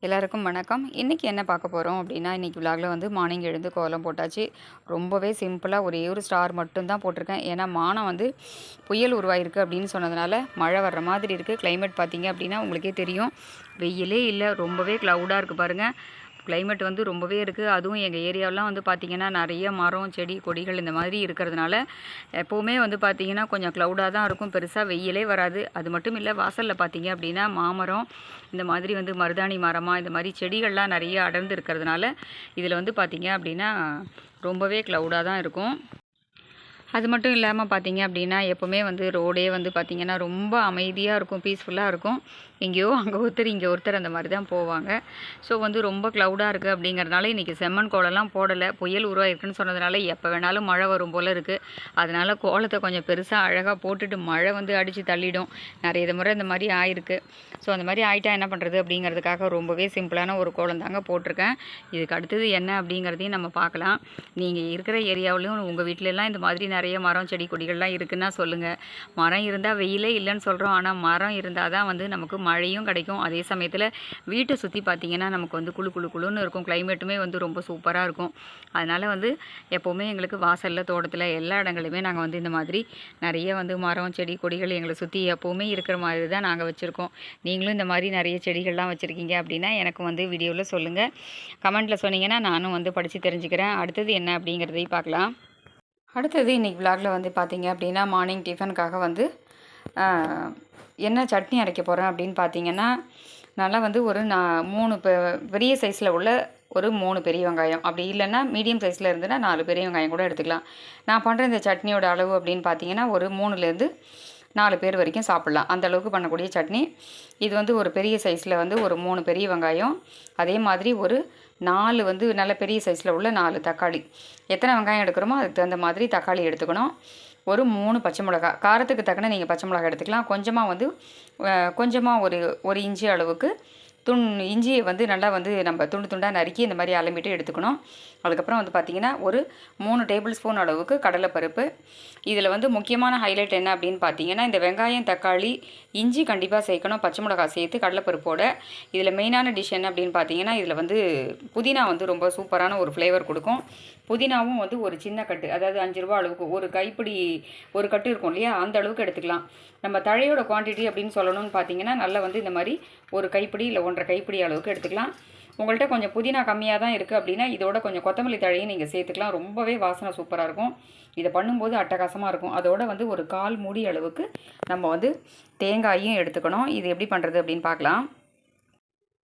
எல்லாருக்கும் வணக்கம். இன்றைக்கி என்ன பார்க்க போகிறோம் அப்படின்னா, இன்றைக்கி விலாகில் வந்து மார்னிங் எழுந்து கோலம் போட்டாச்சு. ரொம்பவே சிம்பிளாக ஒரே ஒரு ஸ்டார் மட்டும்தான் போட்டிருக்கேன். ஏன்னா வானம் வந்து புயல் உருவாயிருக்கு அப்படின்னு சொன்னதுனால மழை வர்ற மாதிரி இருக்குது. கிளைமேட் பார்த்திங்க அப்படின்னா உங்களுக்கே தெரியும், வெயிலே இல்லை, ரொம்பவே க்ளவுடாக இருக்குது பாருங்கள். கிளைமேட் வந்து ரொம்பவே இருக்குது. அதுவும் எங்கள் ஏரியாவெலாம் வந்து பார்த்திங்கன்னா நிறைய மரம் செடி கொடிகள் இந்த மாதிரி இருக்கிறதுனால எப்போவுமே வந்து பார்த்திங்கன்னா கொஞ்சம் க்ளவுடாக தான் இருக்கும், பெருசாக வெயிலே வராது. அது மட்டும் இல்லை, வாசலில் பார்த்திங்க அப்படின்னா மாமரம் இந்த மாதிரி வந்து மருதாணி மரமாக இந்த மாதிரி செடிகள்லாம் நிறைய அடர்ந்து இருக்கிறதுனால இதில் வந்து பார்த்திங்க அப்படின்னா ரொம்பவே க்ளவுடாக தான் இருக்கும். அது மட்டும் இல்லாமல் பார்த்திங்க அப்படின்னா எப்போவுமே வந்து ரோடே வந்து பார்த்திங்கன்னா ரொம்ப அமைதியாக இருக்கும், பீஸ்ஃபுல்லாக இருக்கும். எங்கேயோ அங்கே ஒருத்தர் இங்கே ஒருத்தர் அந்த மாதிரி தான் போவாங்க. ஸோ வந்து ரொம்ப க்ளவுடாக இருக்குது அப்படிங்கிறதுனால இன்றைக்கி செம்மண் கோலம்லாம் போடலை. புயல் உருவாயிருக்குன்னு சொன்னதுனால எப்போ வேணாலும் மழை வரும் போல் இருக்குது. அதனால் கோலத்தை கொஞ்சம் பெருசாக அழகாக போட்டுட்டு மழை வந்து அடித்து தள்ளிடும். நிறைய முறை இந்த மாதிரி ஆயிருக்கு. ஸோ அந்த மாதிரி ஆகிட்டா என்ன பண்ணுறது அப்படிங்கிறதுக்காக ரொம்பவே சிம்பிளான ஒரு கோலம் தாங்க போட்டிருக்கேன். இதுக்கு அடுத்தது என்ன அப்படிங்கிறதையும் நம்ம பார்க்கலாம். நீங்கள் இருக்கிற ஏரியாவிலையும் உங்கள் வீட்டிலலாம் இந்த மாதிரி நிறைய மரம் செடி கொடிகள்லாம் இருக்குன்னா சொல்லுங்கள். மரம் இருந்தால் வெயிலே இல்லைன்னு சொல்கிறோம், ஆனால் மரம் இருந்தால் தான் வந்து நமக்கு மழையும் கிடைக்கும். அதே சமயத்தில் வீட்டை சுற்றி பார்த்திங்கன்னா நமக்கு வந்து குளு குளு குளுன்னு இருக்கும். கிளைமேட்டுமே வந்து ரொம்ப சூப்பராக இருக்கும். அதனால் வந்து எப்போவுமே எங்களுக்கு வாசலில் தோட்டத்தில் எல்லா இடங்களுமே நாங்கள் வந்து இந்த மாதிரி நிறைய வந்து மரம் செடி கொடிகள் எங்களை சுற்றி எப்போவுமே இருக்கிற மாதிரி தான் நாங்கள் வச்சுருக்கோம். நீங்களும் இந்த மாதிரி நிறைய செடிகள்லாம் வச்சுருக்கீங்க அப்படின்னா எனக்கு வந்து வீடியோவில் சொல்லுங்கள். கமெண்ட்டில் சொன்னீங்கன்னா நானும் வந்து படித்து தெரிஞ்சுக்கிறேன். அடுத்தது என்ன அப்படிங்கிறதையும் பார்க்கலாம். அடுத்தது இன்றைக்கி விலாகில் வந்து பார்த்திங்க அப்படின்னா மார்னிங் டிஃபனுக்காக வந்து என்ன சட்னி அரைக்க போகிறேன் அப்படின்னு பார்த்தீங்கன்னா, நல்லா வந்து ஒரு 3 பெரிய சைஸில் உள்ள ஒரு 3 பெரிய வெங்காயம், அப்படி இல்லைன்னா மீடியம் சைஸில் இருந்துன்னா 4 பெரிய வெங்காயம் கூட எடுத்துக்கலாம். நான் பண்ணுற இந்த சட்னியோட அளவு அப்படின்னு பார்த்தீங்கன்னா ஒரு 3லேருந்து 4 பேர் வரைக்கும் சாப்பிட்லாம், அந்த அளவுக்கு பண்ணக்கூடிய சட்னி இது. வந்து ஒரு பெரிய சைஸில் வந்து ஒரு 3 பெரிய வெங்காயம், அதே மாதிரி ஒரு 4 வந்து நல்ல பெரிய சைஸில் உள்ள 4 தக்காளி. எத்தனை வெங்காயம் எடுக்கிறோமோ அதுக்கு தகுந்த மாதிரி தக்காளி எடுத்துக்கணும். ஒரு 3 பச்சை மிளகா, காரத்துக்கு தக்கன நீங்கள் பச்சை மிளகா எடுத்துக்கலாம். கொஞ்சமாக வந்து கொஞ்சமாக ஒரு இன்ச்சு அளவுக்கு இஞ்சியை வந்து நல்லா வந்து நம்ம துண்டு துண்டாக நறுக்கி இந்த மாதிரி அலம்பிட்டு எடுத்துக்கணும். அதுக்கப்புறம் வந்து பார்த்திங்கன்னா ஒரு 3 டேபிள் ஸ்பூன் அளவுக்கு கடலைப்பருப்பு. இதில் வந்து முக்கியமான ஹைலைட் என்ன அப்படின்னு பார்த்தீங்கன்னா, இந்த வெங்காயம் தக்காளி இஞ்சி கண்டிப்பாக சேர்க்கணும், பச்சை மிளகா சேர்த்து கடலைப்பருப்போட. இதில் மெயினான டிஷ் என்ன அப்படின்னு பார்த்தீங்கன்னா, இதில் வந்து புதினா வந்து ரொம்ப சூப்பரான ஒரு ஃப்ளேவர் கொடுக்கும். புதினாவும் வந்து ஒரு சின்ன கட்டு, அதாவது 5 ரூபா அளவுக்கு ஒரு கைப்பிடி ஒரு கட்டு இருக்கும் இல்லையா, அந்த அளவுக்கு எடுத்துக்கலாம். நம்ம தழையோட குவான்டிட்டி அப்படின்னு சொல்லணும்னு பார்த்தீங்கன்னா நல்லா வந்து இந்த மாதிரி ஒரு கைப்பிடி இல்லை 1.5 கைப்பிடி அளவுக்கு எடுத்துக்கலாம். உங்கள்கிட்ட கொஞ்சம் புதினா கம்மியாக தான் இருக்குது அப்படின்னா இதோட கொஞ்சம் கொத்தமல்லி தழையும் நீங்கள் சேர்த்துக்கலாம். ரொம்பவே வாசனை சூப்பராக இருக்கும். இதை பண்ணும்போது அட்டகாசமாக இருக்கும். அதோட வந்து ஒரு 1/4 மூடி அளவுக்கு நம்ம வந்து தேங்காயும் எடுத்துக்கணும். இது எப்படி பண்ணுறது அப்படின்னு பார்க்கலாம்.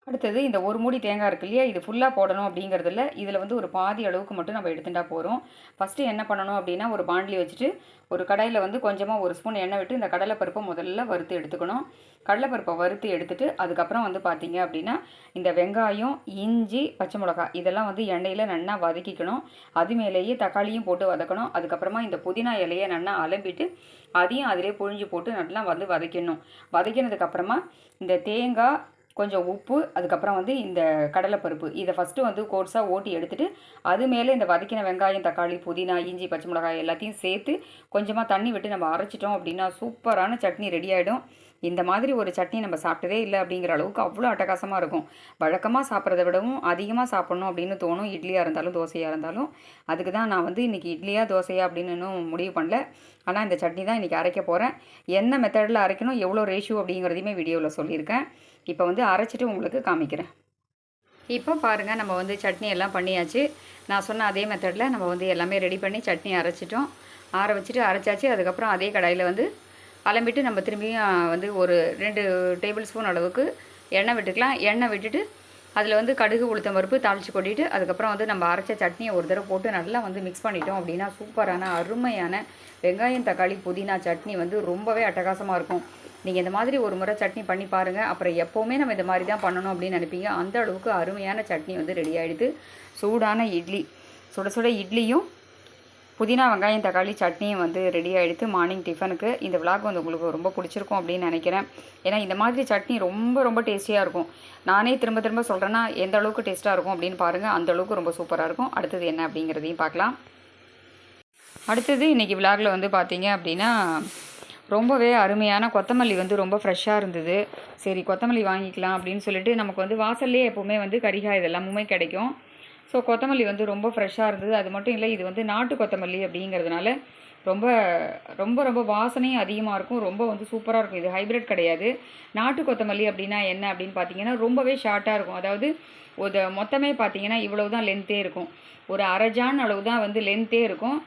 அடுத்தது இந்த ஒரு மூடி தேங்காய் இருக்கு இல்லையா, இது ஃபுல்லாக போடணும் அப்படிங்கிறதுல இதில் வந்து ஒரு பாதி அளவுக்கு மட்டும் நம்ம எடுத்துட்டா போகிறோம். ஃபஸ்ட்டு என்ன பண்ணணும் அப்படின்னா, ஒரு பாண்ட்லி வச்சுட்டு ஒரு கடாயில் வந்து கொஞ்சமாக 1 ஸ்பூன் எண்ணெய் விட்டு இந்த கடலைப்பருப்பை முதல்ல வறுத்து எடுத்துக்கணும். கடலைப்பருப்பை வறுத்து எடுத்துகிட்டு அதுக்கப்புறம் வந்து பார்த்திங்க அப்படின்னா இந்த வெங்காயம் இஞ்சி பச்சை மிளகா இதெல்லாம் வந்து எண்ணெயில் நல்லா வதக்கிக்கணும். அது மேலேயே தக்காளியும் போட்டு வதக்கணும். அதுக்கப்புறமா இந்த புதினா இலையை நல்லா அலம்பிட்டு அதையும் அதிலே புழிஞ்சு போட்டு நல்லா வந்து வதக்கிடணும். வதக்கினதுக்கப்புறமா இந்த தேங்காய் கொஞ்சம் உப்பு, அதுக்கப்புறம் வந்து இந்த கடலைப்பருப்பு இதை ஃபஸ்ட்டு வந்து கோர்ஸாக ஓட்டி எடுத்துகிட்டு அது மேலே இந்த வதக்கின வெங்காயம் தக்காளி புதினா இஞ்சி பச்சை மிளகாய் எல்லாத்தையும் சேர்த்து கொஞ்சமாக தண்ணி விட்டு நம்ம அரைச்சிட்டோம் அப்படின்னா சூப்பரான சட்னி ரெடி ஆகிடும். இந்த மாதிரி ஒரு சட்னி நம்ம சாப்பிட்டதே இல்லை அப்படிங்கிற அளவுக்கு அவ்வளோ அட்டகாசமாக இருக்கும். வழக்கமாக சாப்பிட்றத விடவும் அதிகமாக சாப்பிட்ணும் அப்படின்னு தோணும், இட்லியாக இருந்தாலும் தோசையாக இருந்தாலும். அதுக்கு தான் நான் வந்து இன்றைக்கி இட்லியாக தோசையாக அப்படின்னு இன்னும் முடிவு பண்ணல. ஆனால் இந்த சட்னி தான் இன்றைக்கி அரைக்க போகிறேன். என்ன மெத்தடில் அரைக்கணும், எவ்வளோ ரேஷியோ அப்படிங்கிறதையுமே வீடியோவில் சொல்லியிருக்கேன். இப்போ வந்து அரைச்சிட்டு உங்களுக்கு காமிக்கிறேன். இப்போ பாருங்கள், நம்ம வந்து சட்னி எல்லாம் பண்ணியாச்சு. நான் சொன்ன அதே மெத்தடில் நம்ம வந்து எல்லாமே ரெடி பண்ணி சட்னி அரைச்சிட்டோம். ஆற வச்சுட்டு அரைச்சாச்சு. அதுக்கப்புறம் அதே கடாயில் வந்து அலம்பிட்டு நம்ம திரும்பியும் வந்து ஒரு 2 டேபிள் ஸ்பூன் அளவுக்கு எண்ணெய் விட்டுக்கலாம். எண்ணெய் விட்டுட்டு அதில் வந்து கடுகு உளுத்தம் பருப்பு தாளித்து கொட்டிட்டு அதுக்கப்புறம் வந்து நம்ம அரைச்ச சட்னியை ஒரு தடவை போட்டு நல்லா வந்து மிக்ஸ் பண்ணிட்டோம் அப்படின்னா சூப்பரான அருமையான வெங்காயம் தக்காளி புதினா சட்னி வந்து ரொம்பவே அட்டகாசமாக இருக்கும். நீங்கள் இந்த மாதிரி ஒரு முறை சட்னி பண்ணி பாருங்கள். அப்புறம் எப்போவுமே நம்ம இந்த மாதிரி தான் பண்ணணும் அப்படின்னு நினைப்பீங்க. அந்த அளவுக்கு அருமையான சட்னி வந்து ரெடி ஆகிடுது. சூடான இட்லி, சுட சுட இட்லியும் புதினா வெங்காயம் தக்காளி சட்னியும் வந்து ரெடி ஆகிடுது மார்னிங் டிஃபனுக்கு. இந்த விலாக் வந்து உங்களுக்கு ரொம்ப பிடிச்சிருக்கும் அப்படின்னு நினைக்கிறேன். ஏன்னா இந்த மாதிரி சட்னி ரொம்ப ரொம்ப டேஸ்டியாக இருக்கும். நானே திரும்ப திரும்ப சொல்கிறேன்னா எந்த அளவுக்கு டேஸ்ட்டாக இருக்கும் அப்படின்னு பாருங்கள். அந்த அளவுக்கு ரொம்ப சூப்பராக இருக்கும். அடுத்தது என்ன அப்படிங்கிறதையும் பார்க்கலாம். அடுத்தது இன்றைக்கி விலாகில் வந்து பார்த்தீங்க அப்படின்னா ரொம்பவே அருமையான கொத்தமல்லி வந்து ரொம்ப ஃப்ரெஷ்ஷாக இருந்தது. சரி கொத்தமல்லி வாங்கிக்கலாம் அப்படின்னு சொல்லிட்டு நமக்கு வந்து வாசல்லேயே எப்போவுமே வந்து கரிகாய் இதெல்லாமுமே கிடைக்கும். ஸோ கொத்தமல்லி வந்து ரொம்ப ஃப்ரெஷ்ஷாக இருந்தது. அது மட்டும் இல்லை, இது வந்து நாட்டு கொத்தமல்லி அப்படிங்கிறதுனால ரொம்ப ரொம்ப ரொம்ப வாசனையும் அதிகமாக இருக்கும். ரொம்ப வந்து சூப்பராக இருக்கும். இது ஹைப்ரிட் கிடையாது. நாட்டு கொத்தமல்லி அப்படின்னா என்ன அப்படின்னு பார்த்தீங்கன்னா ரொம்பவே ஷார்ட்டாக இருக்கும். அதாவது மொத்தமே பார்த்தீங்கன்னா இவ்வளவு தான் லென்த்தே இருக்கும். ஒரு அரை ஜான் அளவு தான் வந்து லென்த்தே இருக்கும்.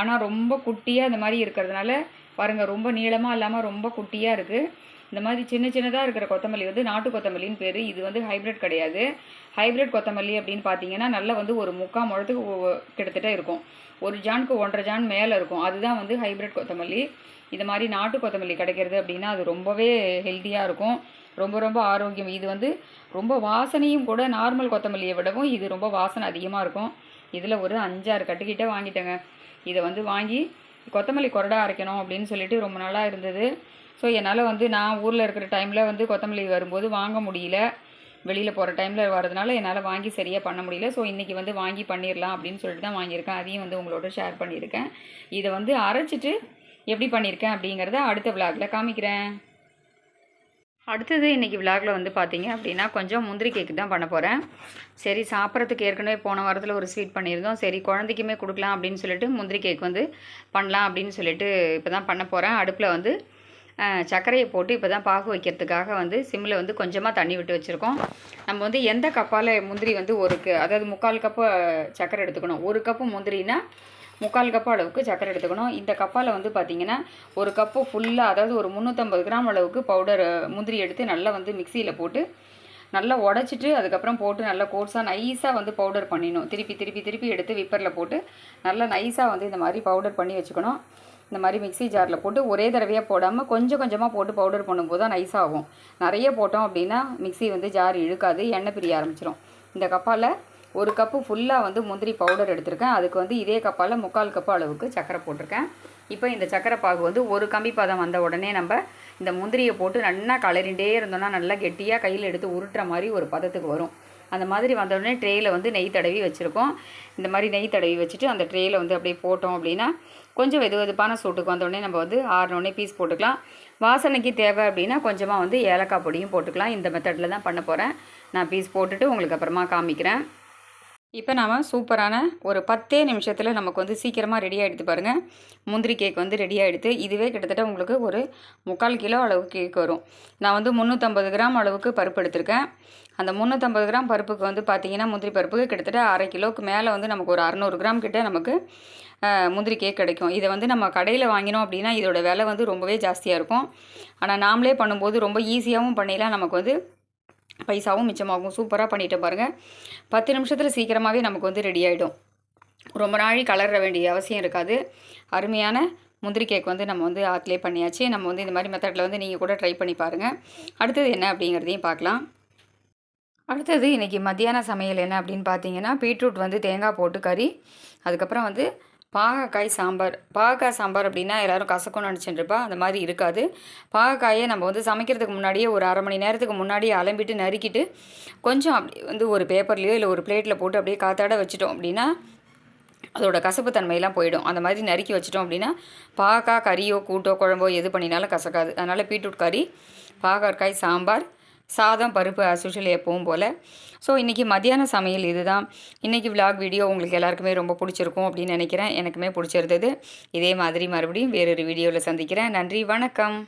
ஆனால் ரொம்ப குட்டியாக இந்த மாதிரி இருக்கிறதுனால பாருங்கள், ரொம்ப நீளமாக இல்லாமல் ரொம்ப குட்டியாக இருக்குது. இந்த மாதிரி சின்ன சின்னதாக இருக்கிற கொத்தமல்லி வந்து நாட்டு கொத்தமல்லின்னு பேர். இது வந்து ஹைப்ரிட் கிடையாது. ஹைப்ரிட் கொத்தமல்லி அப்படின்னு பார்த்தீங்கன்னா நல்லா வந்து ஒரு 3/4 முழத்துக்கு கிட்டத்தட்ட இருக்கும். ஒரு ஜானுக்கு 1.5 ஜான் மேலே இருக்கும். அதுதான் வந்து ஹைப்ரிட் கொத்தமல்லி. இது மாதிரி நாட்டு கொத்தமல்லி கிடைக்கிறது அப்படின்னா அது ரொம்பவே ஹெல்த்தியாக இருக்கும். ரொம்ப ரொம்ப ஆரோக்கியம். இது வந்து ரொம்ப வாசனையும் கூட நார்மல் கொத்தமல்லியை விடவும் இது ரொம்ப வாசனை அதிகமாக இருக்கும். இதில் ஒரு 5-6 கட்டுக்கிட்ட வாங்கிட்டேங்க. இதை வந்து வாங்கி கொத்தமல்லி கொரடா அரைக்கணும் அப்படின்னு சொல்லிட்டு ரொம்ப நாளாக இருந்தது. ஸோ என்னால் வந்து நான் ஊரில் இருக்கிற டைமில் வந்து கொத்தமல்லி வரும்போது வாங்க முடியல. வெளியில் போகிற டைமில் வரதுனால என்னால் வாங்கி சரியாக பண்ண முடியல. ஸோ இன்றைக்கி வந்து வாங்கி பண்ணிடலாம் அப்படின்னு சொல்லிட்டு தான் வாங்கியிருக்கேன். அதையும் வந்து உங்களோட ஷேர் பண்ணியிருக்கேன். இதை வந்து அரைச்சிட்டு எப்படி பண்ணியிருக்கேன் அப்படிங்கிறத அடுத்த விளாகில் காமிக்கிறேன். அடுத்தது இன்றைக்கி விளாகில் வந்து பார்த்தீங்க அப்படின்னா கொஞ்சம் முந்திரி கேக்கு தான் பண்ண போகிறேன். சரி சாப்பிட்றதுக்கு ஏற்கனவே போன வாரத்தில் ஒரு ஸ்வீட் பண்ணியிருந்தோம். சரி குழந்தைக்குமே கொடுக்கலாம் அப்படின்னு சொல்லிட்டு முந்திரி கேக் வந்து பண்ணலாம் அப்படின்னு சொல்லிட்டு இப்போ தான் பண்ண போகிறேன். அடுப்பில் வந்து சர்க்கரையை போட்டு இப்போ தான் பாகு வைக்கிறதுக்காக வந்து சிம்மில் வந்து கொஞ்சமாக தண்ணி விட்டு வச்சுருக்கோம். நம்ம வந்து எந்த கப்பால் முந்திரி வந்து அதாவது 3/4 கப்பு சர்க்கரை எடுத்துக்கணும். 1 கப்பு முந்திரினா 3/4 கப்பு அளவுக்கு சர்க்கரை எடுத்துக்கணும். இந்த கப்பால் வந்து பார்த்திங்கன்னா 1 கப்பு ஃபுல்லாக, அதாவது ஒரு 350 கிராம் அளவுக்கு பவுடர் முந்திரி எடுத்து நல்லா வந்து மிக்சியில் போட்டு நல்லா உடச்சிட்டு அதுக்கப்புறம் போட்டு நல்லா கோர்ஸாக நைஸாக வந்து பவுடர் பண்ணிடணும். திருப்பி எடுத்து விப்பரில் போட்டு நல்லா நைஸாக வந்து இந்த மாதிரி பவுடர் பண்ணி வச்சுக்கணும். இந்த மாதிரி மிக்சி ஜாரில் போட்டு ஒரே தடவையாக போடாமல் கொஞ்சம் கொஞ்சமாக போட்டு பவுடர் பண்ணும்போது தான் நைஸாகும். நிறைய போட்டோம் அப்படின்னா மிக்சி வந்து ஜார் இழுக்காது, எண்ணெய் பிரிய ஆரம்பிச்சிடும். இந்த கப்பால் 1 கப்பு ஃபுல்லாக வந்து முந்திரி பவுடர் எடுத்திருக்கேன். அதுக்கு வந்து இதே கப்பால் 3/4 கப்பு அளவுக்கு சர்க்கரை போட்டிருக்கேன். இப்போ இந்த சர்க்கரை பாகு வந்து ஒரு கம்பி பதம் வந்த உடனே நம்ம இந்த முந்திரியை போட்டு நல்லா கலரிண்டே இருந்தோம்னா நல்லா கெட்டியாக கையில் எடுத்து உருட்டுற மாதிரி ஒரு பதத்துக்கு வரும். அந்த மாதிரி வந்தோடனே ட்ரேயில் வந்து நெய் தடவி வச்சுருக்கோம். இந்த மாதிரி நெய் தடவி வச்சுட்டு அந்த ட்ரேயில் வந்து அப்படியே போட்டோம் அப்படின்னா கொஞ்சம் வெதுவெதுப்பான சூட்டுக்கு வந்தோடனே நம்ம வந்து ஆறினோடனே பீஸ் போட்டுக்கலாம். வாசனைக்கு தேவை அப்படின்னா கொஞ்சமாக வந்து ஏலக்காய் பொடியும் போட்டுக்கலாம். இந்த மெத்தடில் தான் பண்ண போகிறேன். நான் பீஸ் போட்டுட்டு உங்களுக்கு அப்புறமா காமிக்கிறேன். இப்போ நாம் சூப்பரான ஒரு 10 நிமிஷத்தில் நமக்கு வந்து சீக்கிரமாக ரெடி ஆகிடுது பாருங்கள். முந்திரி கேக் வந்து ரெடி ஆகிடுது. இதுவே கிட்டத்தட்ட உங்களுக்கு ஒரு 3/4 கிலோ அளவுக்கு கேக் வரும். நான் வந்து 350 கிராம் அளவுக்கு பருப்பு எடுத்திருக்கேன். அந்த 350 கிராம் பருப்புக்கு வந்து பார்த்திங்கன்னா முந்திரி பருப்புக்கு கிட்டத்தட்ட அரை கிலோவுக்கு மேலே வந்து நமக்கு ஒரு 600 கிராம் கிட்ட நமக்கு முந்திரி கேக் கிடைக்கும். இதை வந்து நம்ம கடையில் வாங்கினோம் அப்படின்னா இதோட விலை வந்து ரொம்பவே ஜாஸ்தியாக இருக்கும். ஆனால் நாமளே பண்ணும்போது ரொம்ப ஈஸியாகவும் பண்ணிடலாம். நமக்கு வந்து பைசாவும் மிச்சமாகும். சூப்பராக பண்ணிட்டு பாருங்கள். 10 நிமிஷத்தில் சீக்கிரமாகவே நமக்கு வந்து ரெடி ஆகிடும். ரொம்ப நாளை கலர வேண்டிய அவசியம் இருக்காது. அருமையான முந்திரி கேக் வந்து நம்ம வந்து ஆற்றுலேயே பண்ணியாச்சு. நம்ம வந்து இந்த மாதிரி மெத்தடில் வந்து நீங்கள் கூட ட்ரை பண்ணி பாருங்கள். அடுத்தது என்ன அப்படிங்கிறதையும் பார்க்கலாம். அடுத்தது இன்றைக்கி மத்தியான சமையல் என்ன அப்படின்னு பார்த்தீங்கன்னா பீட்ரூட் வந்து தேங்காய் போட்டு கறி, அதுக்கப்புறம் வந்து பாகக்காய் சாம்பார். பாகக்காய் சாம்பார் அப்படின்னா எல்லோரும் கசக்கும்னு நினச்சிட்டுருப்பா. அந்த மாதிரி இருக்காது. பாகக்காயை நம்ம வந்து சமைக்கிறதுக்கு முன்னாடியே ஒரு அரை மணி நேரத்துக்கு முன்னாடியே அலம்பிட்டு நறுக்கிட்டு கொஞ்சம் அப்படி வந்து ஒரு பேப்பர்லேயோ இல்லை ஒரு பிளேட்டில் போட்டு அப்படியே காத்தாட வச்சிட்டோம் அப்படின்னா அதோட கசப்பு தன்மையெல்லாம் போயிடும். அந்த மாதிரி நறுக்கி வச்சிட்டோம் அப்படின்னா பாகக்காய் கறியோ கூட்டோ குழம்போ எது பண்ணினாலும் கசக்காது. அதனால் பீட்ரூட் கறி, பாகற்காய் சாம்பார், சாதம், பருப்பு அசுஷல் எப்பவும் போல். ஸோ இன்றைக்கி மத்தியான சமையல் இதுதான். இன்றைக்கி விலாக் வீடியோ உங்களுக்கு எல்லாருக்குமே ரொம்ப பிடிச்சிருக்கும் அப்படின்னு நினைக்கிறேன். எனக்குமே பிடிச்சிருந்தது. இதே மாதிரி மறுபடியும் வேறொரு வீடியோவில் சந்திக்கிறேன். நன்றி, வணக்கம்.